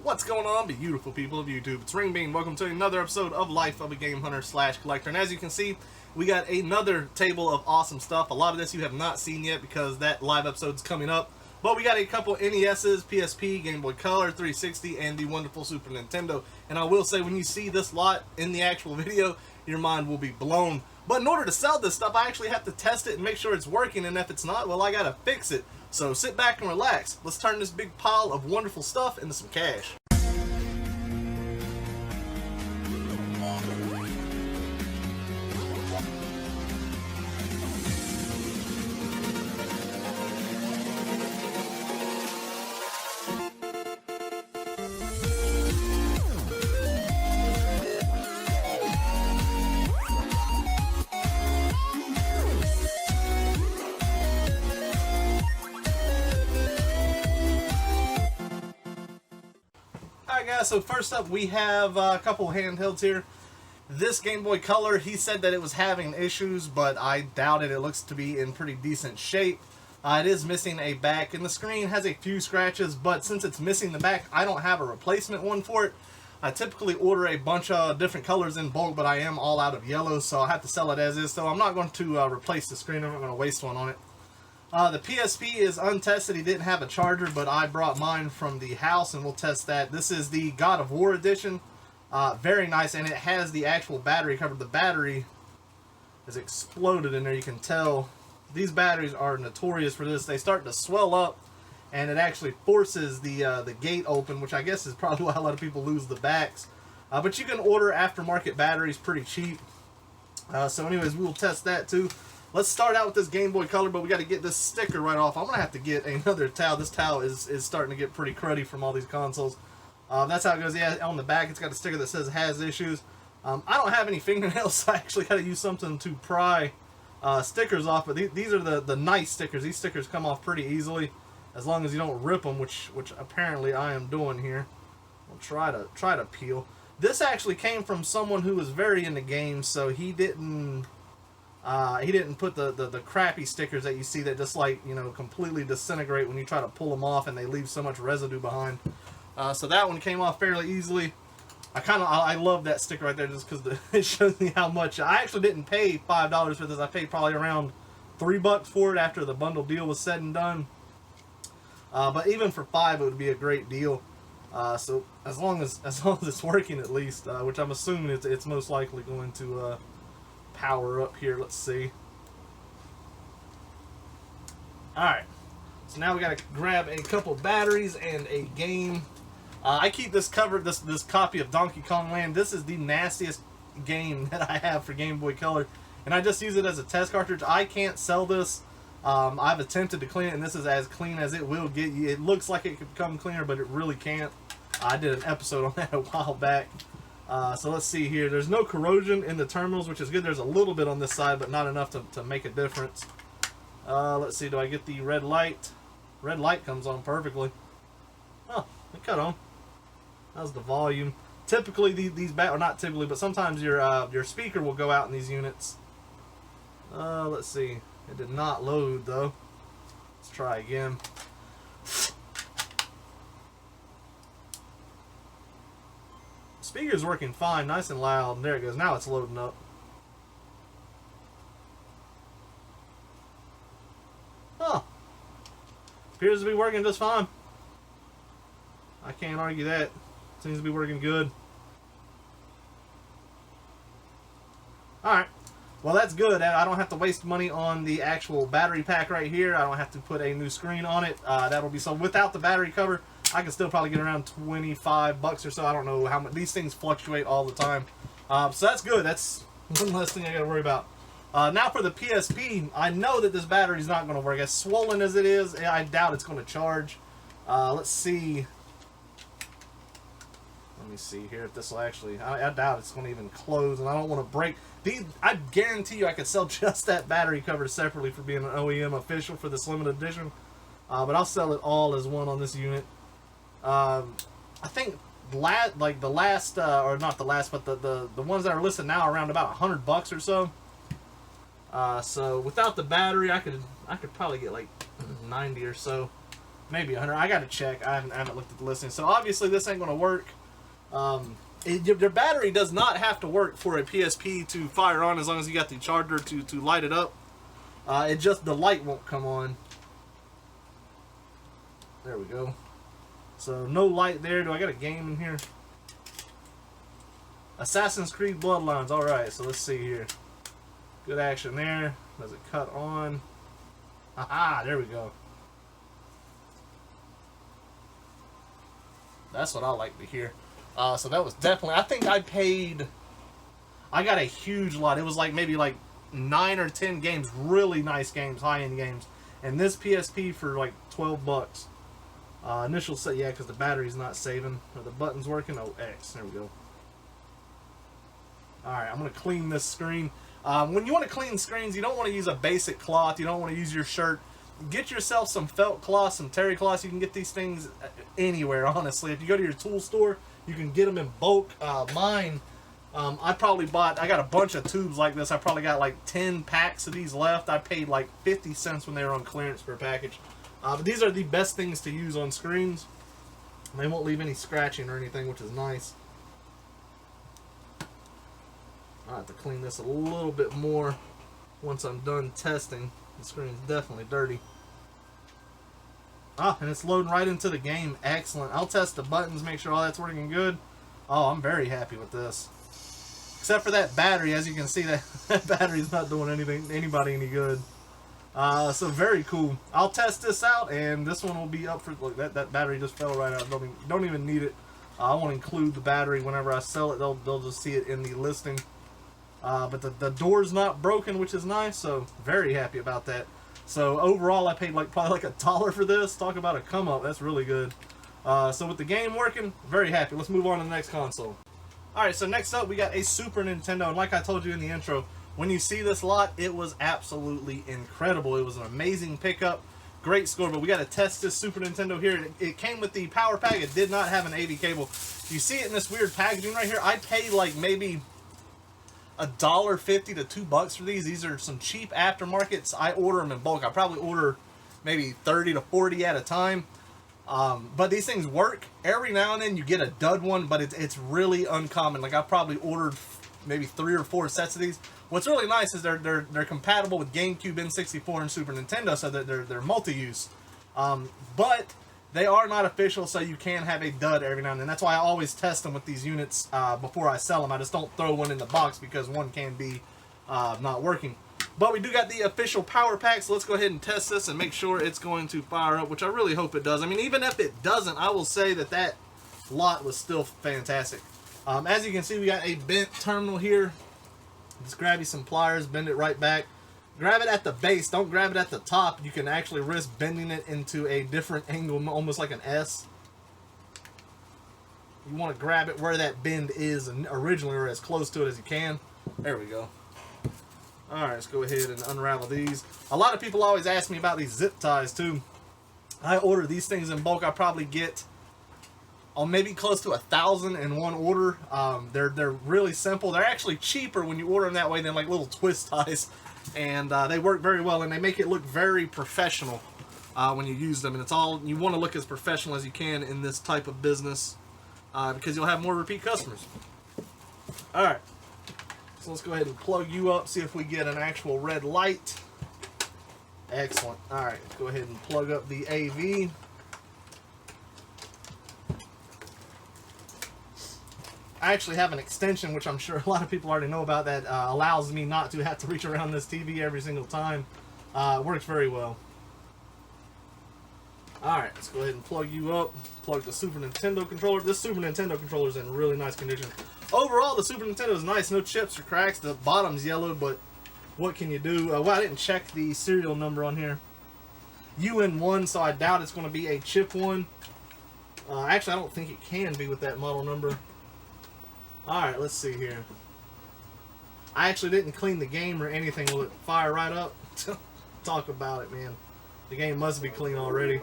What's going on, beautiful people of YouTube? It's Renebean. Welcome to another episode of Life of a Game Hunter / Collector. And as you can see, we got another table of awesome stuff. A lot of this you have not seen yet because that live episode's coming up. But we got a couple NESs, PSP, Game Boy Color, 360, and the wonderful Super Nintendo. And I will say, when you see this lot in the actual video, your mind will be blown. But in order to sell this stuff, I actually have to test it and make sure it's working. And if it's not, well, I gotta fix it. So sit back and relax. Let's turn this big pile of wonderful stuff into some cash. Alright guys, so first up we have a couple handhelds here. This Game Boy Color, he said that it was having issues, but I doubt it. It looks to be in pretty decent shape. It is missing a back, and the screen has a few scratches, but since it's missing the back, I don't have a replacement one for it. I typically order a bunch of different colors in bulk, but I am all out of yellow, so I have to sell it as is. So I'm not going to replace the screen. I'm not going to waste one on it. The PSP is untested. He didn't have a charger, but I brought mine from the house, and we'll test that. This is the God of War edition. Very nice, and it has the actual battery cover. The battery is exploded in there. You can tell these batteries are notorious for this. They start to swell up, and it actually forces the gate open, which I guess is probably why a lot of people lose the backs. But you can order aftermarket batteries pretty cheap. So anyways, we will test that too. Let's start out with this Game Boy Color, but we got to get this sticker right off. I'm going to have to get another towel. This towel is starting to get pretty cruddy from all these consoles. That's how it goes. Yeah, on the back, it's got a sticker that says has issues. I don't have any fingernails, so I actually got to use something to pry stickers off. But these are the nice stickers. These stickers come off pretty easily, as long as you don't rip them, which apparently I am doing here. I'll try to peel. This actually came from someone who was very into games, so he didn't put the crappy stickers that you see that just completely disintegrate when you try to pull them off, and they leave so much residue behind. So that one came off fairly easily. I love that sticker right there just because it shows me how much. I actually didn't pay $5 for this. I paid probably around $3 for it after the bundle deal was said and done. But even for $5, it would be a great deal. So as long as it's working at least, which I'm assuming it's most likely going to power up here. Let's see. Alright, so now we got to grab a couple batteries and a game. I keep this covered, this copy of Donkey Kong Land. This is the nastiest game that I have for Game Boy Color, and I just use it as a test cartridge. I can't sell this. I've attempted to clean it, and this is as clean as it will get. It looks like it could become cleaner, but it really can't. I did an episode on that a while back. So let's see here. There's no corrosion in the terminals, which is good. There's a little bit on this side, but not enough to make a difference. Let's see. Do I get the red light? Red light comes on perfectly. Oh, it cut on. That was the volume. Typically, or not typically, but sometimes your speaker will go out in these units. Let's see. It did not load, though. Let's try again. Speaker's working fine, nice and loud. There it goes. Now it's loading up. Huh. Appears to be working just fine. I can't argue that. Seems to be working good. Alright. Well, that's good. I don't have to waste money on the actual battery pack right here. I don't have to put a new screen on it. That'll be sold without the battery cover. I can still probably get around $25 or so. I don't know how much. These things fluctuate all the time. So that's good. That's one less thing I got to worry about. Now for the PSP, I know that this battery is not going to work. As swollen as it is, I doubt it's going to charge. Let's see. Let me see here if this will actually. I doubt it's going to even close, and I don't want to break. I guarantee you I could sell just that battery cover separately for being an OEM official for this limited edition. But I'll sell it all as one on this unit. I think the last, or not the last, but the ones that are listed now are around about $100 or so. So without the battery, I could probably get like 90 or so. maybe 100. I gotta check. I haven't looked at the listing. So obviously this ain't gonna work. Your battery does not have to work for a PSP to fire on as long as you got the charger to light it up. It just, the light won't come on. There we go. So no light there. Do I got a game in here? Assassin's Creed Bloodlines. Alright, so let's see here. Good action there. Does it cut on? Aha, there we go. That's what I like to hear. So that was definitely, I think I got a huge lot. It was like maybe like 9 or 10 games, really nice games, high-end games. And this PSP for like 12 bucks. Initial set, yeah, because the battery's not saving. Are the buttons working? Oh, X. There we go. Alright, I'm going to clean this screen. When you want to clean screens, you don't want to use a basic cloth. You don't want to use your shirt. Get yourself some felt cloth, some terry cloths. You can get these things anywhere, honestly. If you go to your tool store, you can get them in bulk. Mine, I got a bunch of tubes like this. I probably got like 10 packs of these left. I paid like 50 cents when they were on clearance for a package. But these are the best things to use on screens. They won't leave any scratching or anything, which is nice. I have to clean this a little bit more once I'm done testing. The screen's definitely dirty. And it's loading right into the game. Excellent. I'll test the buttons, make sure all that's working good. Oh, I'm very happy with this. Except for that battery. As you can see, that battery's not doing anybody any good. So very cool. I'll test this out, and this one will be up for... Look, that battery just fell right out. Don't even need it. I won't include the battery whenever I sell it. They'll just see it in the listing. But the door's not broken, which is nice, so very happy about that. So overall, I paid probably like $1 for this. Talk about a come up. That's really good. So with the game working, very happy. Let's move on to the next console. Alright, so next up we got a Super Nintendo, and like I told you in the intro, when you see this lot, it was absolutely incredible. It was an amazing pickup. Great score, but we got to test this Super Nintendo here. It came with the power pack. It did not have an AV cable. You see it in this weird packaging right here. I paid like maybe $1.50 to $2 for these. These are some cheap aftermarkets. I order them in bulk. I probably order maybe 30 to 40 at a time. But these things work. Every now and then you get a dud one, but it's really uncommon. Like I probably ordered maybe 3 or 4 sets of these. What's really nice is they're compatible with GameCube, N64, and Super Nintendo, so they're multi-use. But they are not official, so you can have a dud every now and then. That's why I always test them with these units before I sell them. I just don't throw one in the box because one can be not working. But we do got the official power pack, so let's go ahead and test this and make sure it's going to fire up, which I really hope it does. I mean, even if it doesn't, I will say that lot was still fantastic. As you can see, we got a bent terminal here. Just grab you some pliers, bend it right back. Grab it at the base, don't grab it at the top. You can actually risk bending it into a different angle, almost like an S. You want to grab it where that bend is originally, or as close to it as you can. There we go. Alright, let's go ahead and unravel these. A lot of people always ask me about these zip ties too. I order these things in bulk. I probably get maybe close to 1,000 in one order. They're really simple. They're actually cheaper when you order them that way than like little twist ties. And they work very well, and they make it look very professional when you use them. And it's all, you want to look as professional as you can in this type of business because you'll have more repeat customers. Alright, so let's go ahead and plug you up, see if we get an actual red light. Excellent. Alright, let's go ahead and plug up the AV. I actually have an extension, which I'm sure a lot of people already know about, that allows me not to have to reach around this TV every single time. Works very well. Alright, let's go ahead and plug you up. Plug the Super Nintendo controller. This Super Nintendo controller is in really nice condition. Overall, the Super Nintendo is nice. No chips or cracks. The bottom's yellow, but what can you do? Well, I didn't check the serial number on here. UN1, so I doubt it's going to be a chip one. Actually, I don't think it can be with that model number. Alright, let's see here. I actually didn't clean the game or anything. Will it fire right up? Talk about it, man. The game must be clean already.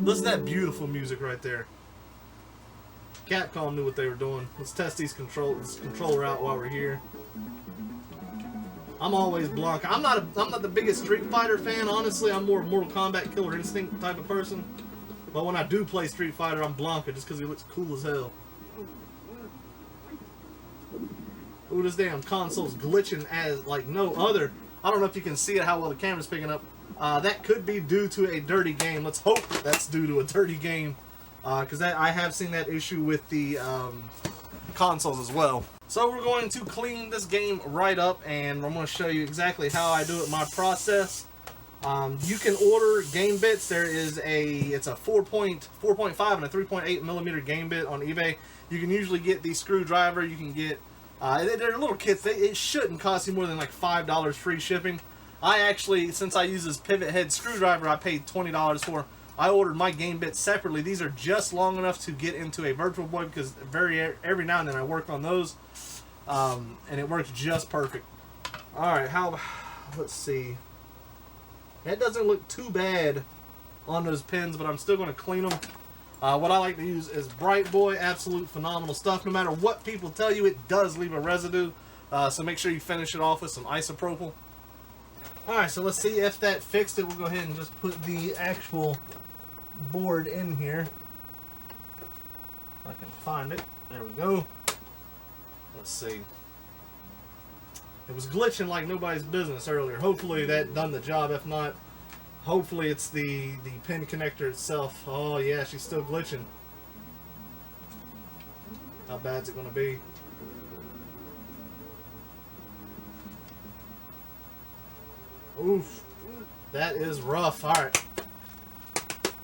Listen to that beautiful music right there. Capcom knew what they were doing. Let's test this controller out while we're here. I'm always Blanca. I'm not the biggest Street Fighter fan, honestly. I'm more Mortal Kombat Killer Instinct type of person. But when I do play Street Fighter, I'm Blanca just because he looks cool as hell. Ooh, this damn console's glitching as like no other. I don't know if you can see it, how well the camera's picking up. That could be due to a dirty game. Let's hope that's due to a dirty game. Because I have seen that issue with the consoles as well. So we're going to clean this game right up, and I'm going to show you exactly how I do it, my process. You can order game bits. It's a 4.5 and a 3.8 millimeter game bit on eBay. You can usually get the screwdriver. You can get they're little kits. It shouldn't cost you more than like $5 free shipping. I actually, since I use this pivot head screwdriver, I paid $20 for. I ordered my game bits separately. These are just long enough to get into a Virtual Boy because every now and then I work on those, and it works just perfect. All right, let's see. That doesn't look too bad on those pins, but I'm still going to clean them. What I like to use is Bright Boy. Absolute phenomenal stuff. No matter what people tell you, it does leave a residue. So make sure you finish it off with some isopropyl. Alright, so let's see if that fixed it. We'll go ahead and just put the actual board in here. If I can find it. There we go. Let's see. It was glitching like nobody's business earlier. Hopefully that done the job. If not, hopefully it's the pin connector itself. Oh yeah, she's still glitching. How bad's it going to be? Oof. That is rough. Alright.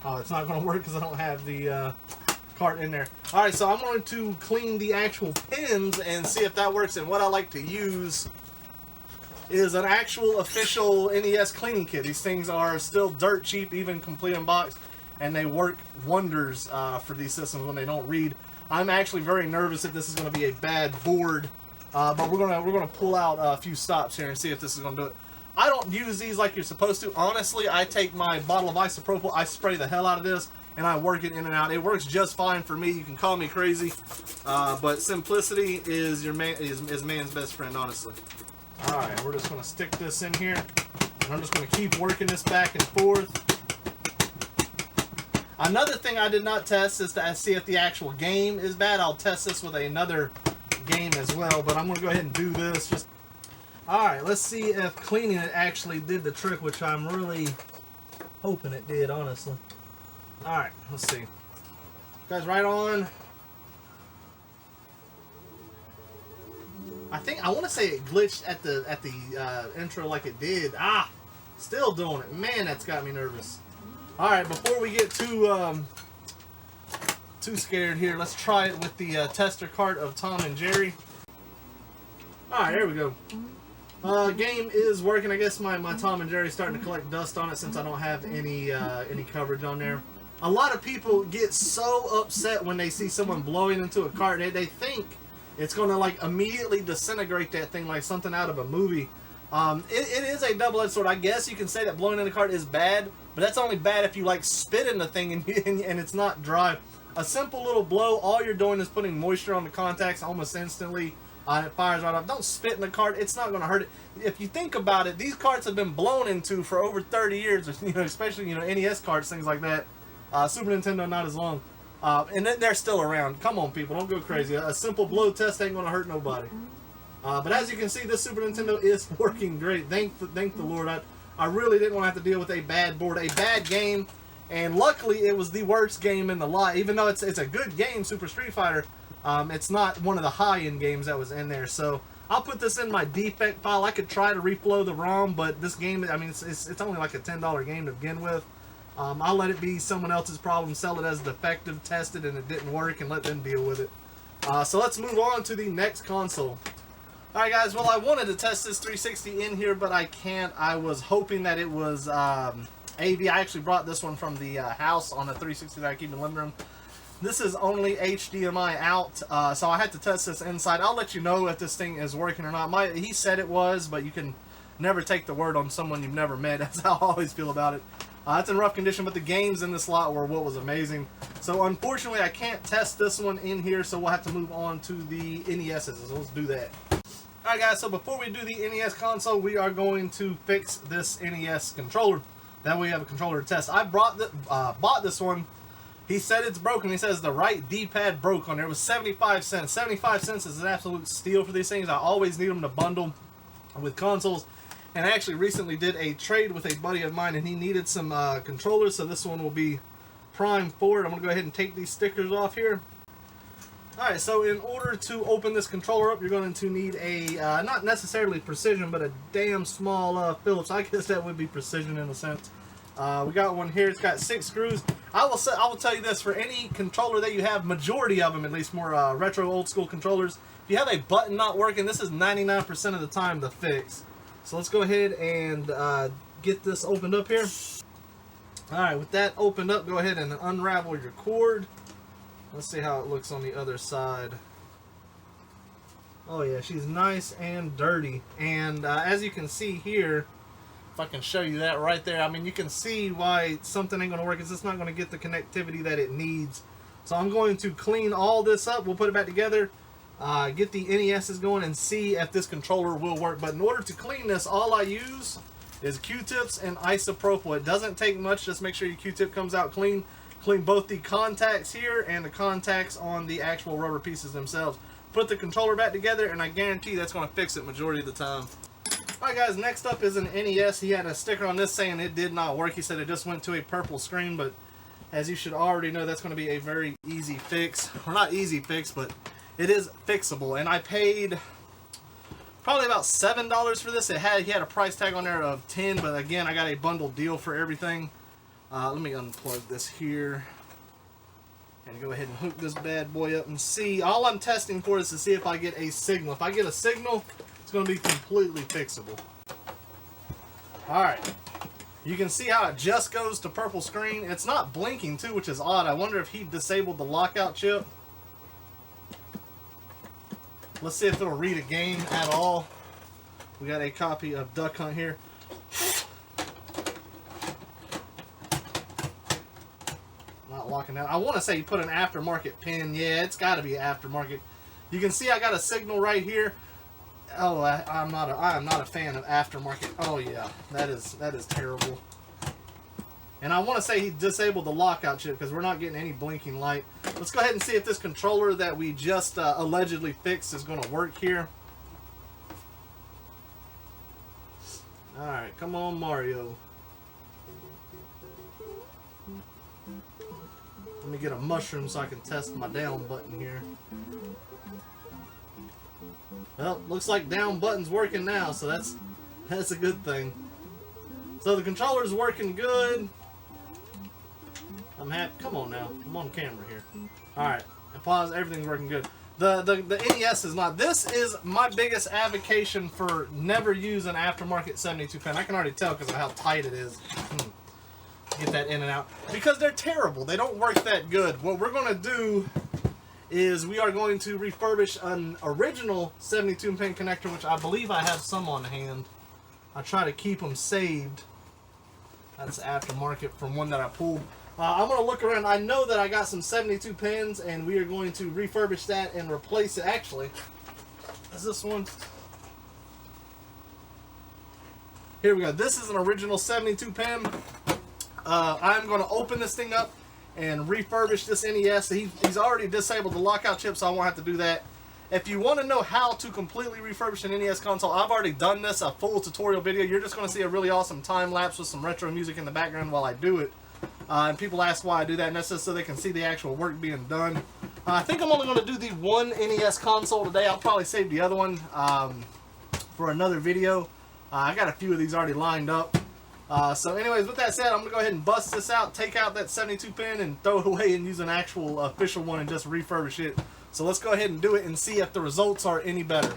Oh, it's not going to work because I don't have the cart in there. Alright, so I'm going to clean the actual pins and see if that works. And what I like to use is an actual official NES cleaning kit. These things are still dirt cheap, even complete in box, and they work wonders for these systems when they don't read. I'm actually very nervous that this is going to be a bad board, but we're gonna pull out a few stops here and see if this is going to do it. I don't use these like you're supposed to. Honestly, I take my bottle of isopropyl, I spray the hell out of this, and I work it in and out. It works just fine for me. You can call me crazy, but simplicity is man's best friend, honestly. Alright, we're just going to stick this in here, and I'm just going to keep working this back and forth. Another thing I did not test is to see if the actual game is bad. I'll test this with another game as well, but I'm going to go ahead and do this. Alright, let's see if cleaning it actually did the trick, which I'm really hoping it did, honestly. Alright, let's see. Guys, right on. I want to say it glitched at the intro like it did. Still doing it. Man, that's got me nervous. All right, before we get too scared here, let's try it with the tester cart of Tom and Jerry. All right, there we go. Game is working. I guess my Tom and Jerry's starting to collect dust on it since I don't have any coverage on there. A lot of people get so upset when they see someone blowing into a cart. They think it's going to like immediately disintegrate that thing like something out of a movie. It is a double-edged sword. I guess you can say that blowing in a cart is bad, but that's only bad if you like spit in the thing and it's not dry. A simple little blow, all you're doing is putting moisture on the contacts almost instantly. It fires right off. Don't spit in the cart. It's not going to hurt it. If you think about it, these carts have been blown into for over 30 years, especially NES carts, things like that. Super Nintendo, not as long. And they're still around. Come on, people. Don't go crazy. A simple blow test ain't going to hurt nobody. But as you can see, this Super Nintendo is working great. Thank the Lord. I really didn't want to have to deal with a bad board, a bad game. And luckily, it was the worst game in the lot. Even though it's a good game, Super Street Fighter, it's not one of the high-end games that was in there. So I'll put this in my defect file. I could try to reflow the ROM, but this game, I mean, it's only like a $10 game to begin with. I'll let it be someone else's problem, sell it as defective, test it, and it didn't work, and let them deal with it. So let's move on to the next console. Alright guys, well I wanted to test this 360 in here, but I can't. I was hoping that it was AV. I actually brought this one from the house on the 360 that I keep in the living room. This is only HDMI out, so I had to test this inside. I'll let you know if this thing is working or not. He said it was, but you can never take the word on someone you've never met. That's how I always feel about it. It's in rough condition, but the games in this lot were what was amazing. So unfortunately, I can't test this one in here, so we'll have to move on to the NESs. So let's do that. Alright guys, so before we do the NES console, we are going to fix this NES controller. That way we have a controller to test. I bought this one. He said it's broken. He says the right D-pad broke on there. It was 75 cents. 75 cents is an absolute steal for these things. I always need them to bundle with consoles. And I actually recently did a trade with a buddy of mine, and he needed some controllers, so this one will be prime for it. I'm going to go ahead and take these stickers off here. Alright, so in order to open this controller up, you're going to need a, not necessarily precision, but a damn small Phillips. I guess that would be precision in a sense. We got one here. It's got 6 screws. I will tell you this, for any controller that you have, majority of them at least, more retro old school controllers, if you have a button not working, this is 99% of the time the fix. So let's go ahead and get this opened up here. Alright, with that opened up, go ahead and unravel your cord. Let's see how it looks on the other side. Oh yeah, she's nice and dirty. And as you can see here, if I can show you that right there, I mean, you can see why something ain't going to work. It's just not going to get the connectivity that it needs. So I'm going to clean all this up. We'll put it back together, get the NESs going, and see if this controller will work. But in order to clean this, all I use is Q-tips and isopropyl. It doesn't take much. Just make sure your Q-tip comes out clean. Clean both the contacts here and the contacts on the actual rubber pieces themselves. Put the controller back together, and I guarantee that's going to fix it majority of the time. Alright guys, next up is an NES. He had a sticker on this saying it did not work. He said it just went to a purple screen, but as you should already know, that's going to be a very easy fix. Or not easy fix, but it is fixable. And I paid probably about $7 for this. He had a price tag on there of $10, but again, I got a bundle deal for everything. Let me unplug this here and go ahead and hook this bad boy up and see. All I'm testing for is to see if I get a signal. If I get a signal, it's going to be completely fixable. Alright, you can see how it just goes to purple screen. It's not blinking too, which is odd. I wonder if he disabled the lockout chip. Let's see if it'll read a game at all. We got a copy of Duck Hunt here. Locking down. I want to say you put an aftermarket pin. Yeah, it's got to be aftermarket. You can see I got a signal right here. Oh, I am not a fan of aftermarket. Oh yeah, that is terrible. And I want to say he disabled the lockout chip because we're not getting any blinking light. Let's go ahead and see if this controller that we just allegedly fixed is going to work here. All right, come on, Mario. Let me get a mushroom so I can test my down button here. Well, looks like down button's working now, so that's a good thing. So the controller's working good. I'm happy. Come on now. I'm on camera here. Alright. And pause. Everything's working good. The NES is not. This is my biggest advocation for never use an aftermarket 72 pin. I can already tell because of how tight it is. Get that in and out, because they're terrible. They don't work that good. What we're going to do is we are going to refurbish an original 72 pin connector, which I believe I have some on hand. I try to keep them saved. That's aftermarket from one that I pulled. I'm going to look around. I know that I got some 72 pins, and we are going to refurbish that and replace it. Actually, is this one? Here we go. This is an original 72 pin. I'm going to open this thing up and refurbish this NES. He's already disabled the lockout chip, so I won't have to do that. If you want to know how to completely refurbish an NES console, I've already done this, a full tutorial video. You're just going to see a really awesome time lapse with some retro music in the background while I do it. And people ask why I do that, and that's just so they can see the actual work being done. I think I'm only going to do the one NES console today. I'll probably save the other one for another video. I got a few of these already lined up. So anyways, with that said, I'm going to go ahead and bust this out, take out that 72 pin, and throw it away and use an actual official one and just refurbish it. So let's go ahead and do it and see if the results are any better.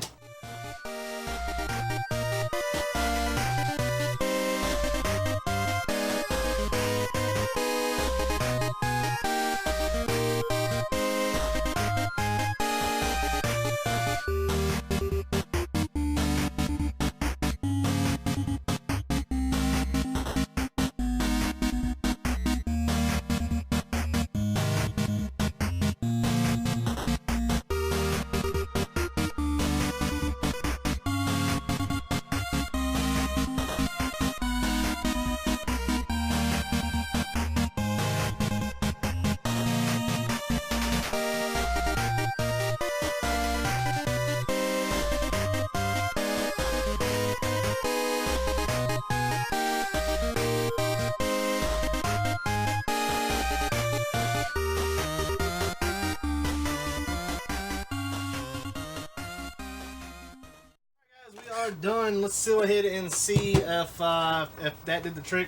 done. Let's go ahead and see if that did the trick.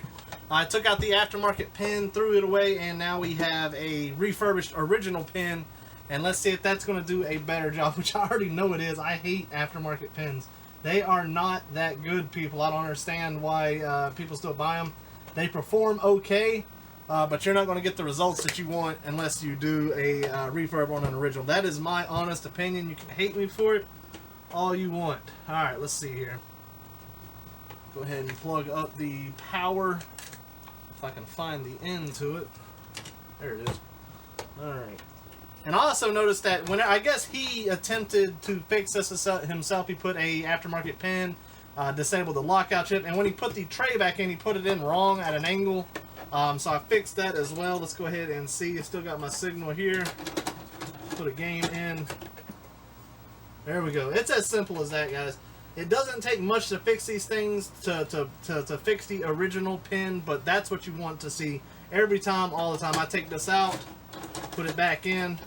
I took out the aftermarket pin, threw it away, and now we have a refurbished original pin. And let's see if that's going to do a better job, which I already know it is. I hate aftermarket pins. They are not that good, people. I don't understand why people still buy them. They perform okay, but you're not going to get the results that you want unless you do a refurb on an original. That is my honest opinion. You can hate me for it all you want. All right, let's see here. Go ahead and plug up the power. If I can find the end to it. There it is. All right. And I also noticed that when I guess he attempted to fix this himself, he put a aftermarket pin, disabled the lockout chip, and when he put the tray back in, he put it in wrong at an angle. So I fixed that as well. Let's go ahead and see. I still got my signal here. Put a game in. There we go. It's as simple as that, guys. It doesn't take much to fix these things, to fix the original pin, but that's what you want to see every time, all the time. I take this out, put it back in,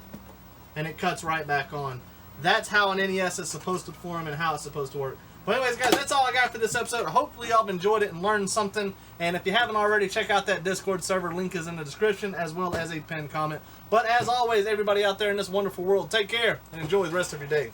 and it cuts right back on. That's how an NES is supposed to perform and how it's supposed to work. But anyways, guys, that's all I got for this episode. Hopefully y'all have enjoyed it and learned something. And if you haven't already, check out that Discord server. Link is in the description, as well as a pinned comment. But as always, everybody out there in this wonderful world, take care and enjoy the rest of your day.